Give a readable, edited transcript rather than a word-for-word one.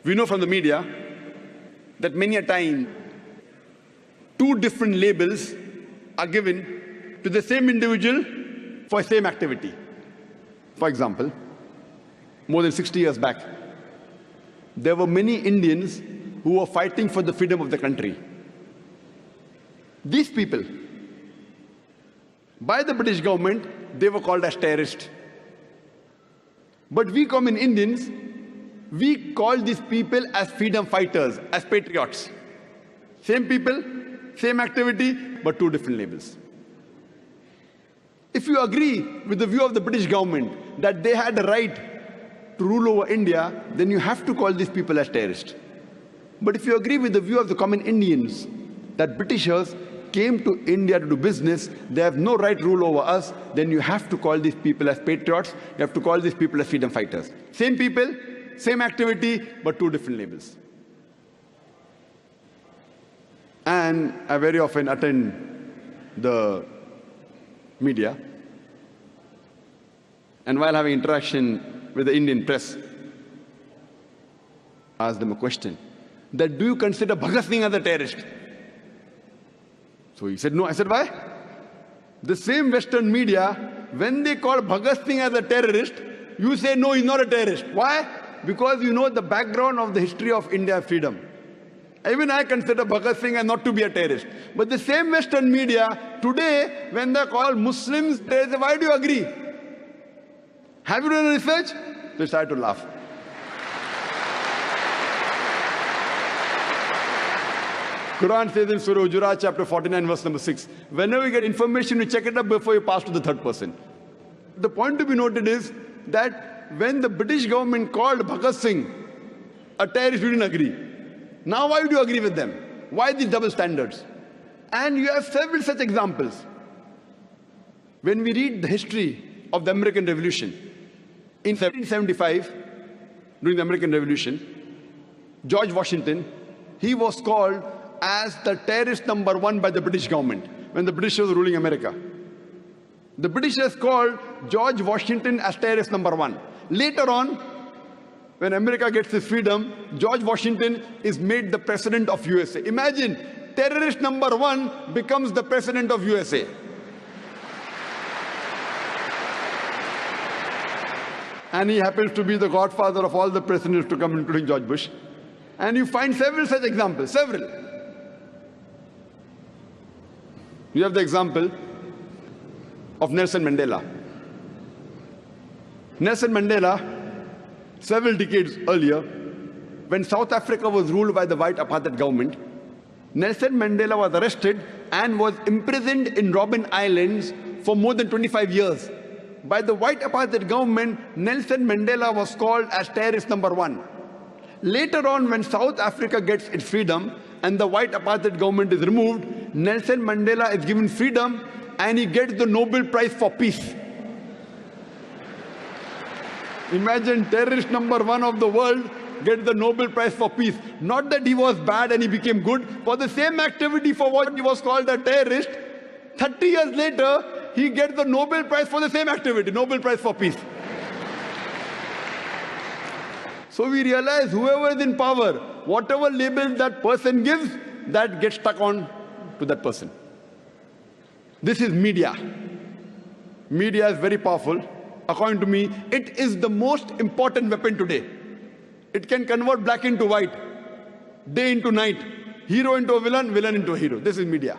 We know from the media that many a time, two different labels are given to the same individual for the same activity. For example, more than 60 years back, there were many Indians who were fighting for the freedom of the country. These people, by the British government, they were called as terrorists. But we common Indians, we call these people as freedom fighters, as patriots. Same people, same activity, but two different labels. If you agree with the view of the British government that they had the right to rule over India, then you have to call these people as terrorists. But if you agree with the view of the common Indians that Britishers came to India to do business, they have no right to rule over us, then you have to call these people as patriots, you have to call these people as freedom fighters. Same people, same activity, but two different labels. And I very often attend the media, and while having interaction with the Indian press, I asked them a question, that do you consider Bhagat Singh as a terrorist? So he said no. I said why? The same Western media, when they call Bhagat Singh as a terrorist, you say no, he's not a terrorist. Why? Because you know the background of the history of India's freedom. Even I consider Bhagat Singh as not to be a terrorist. But the same Western media, today, when they call Muslims terrorists, why do you agree? Have you done research? They start to laugh. Quran says in Surah Hujurat, chapter 49, verse number 6, whenever you get information, you check it up before you pass to the third person. The point to be noted is that when the British government called Bhagat Singh a terrorist, we didn't agree. Now why do you agree with them? Why these double standards? And you have several such examples. When we read the history of the American Revolution, in 1775, during the American Revolution, George Washington, he was called as the terrorist number one by the British government when the British was ruling America. The Britishers called George Washington as terrorist number one. Later on, when America gets its freedom, George Washington is made the president of USA. Imagine, terrorist number one becomes the president of USA. And he happens to be the godfather of all the presidents to come, including George Bush. And you find several such examples, several. You have the example of Nelson Mandela. Nelson Mandela, several decades earlier, when South Africa was ruled by the white apartheid government, Nelson Mandela was arrested and was imprisoned in Robben Islands for more than 25 years. By the white apartheid government, Nelson Mandela was called as terrorist number one. Later on, when South Africa gets its freedom and the white apartheid government is removed, Nelson Mandela is given freedom and he gets the Nobel Prize for Peace. Imagine, terrorist number one of the world gets the Nobel Prize for Peace. Not that he was bad and he became good. For the same activity for what he was called a terrorist, 30 years later, he gets the Nobel Prize for the same activity, Nobel Prize for Peace. So we realize whoever is in power, whatever label that person gives, that gets stuck on to that person. This is media. Media is very powerful. According to me, it is the most important weapon today. It can convert black into white, day into night, hero into a villain, villain into a hero. This is media.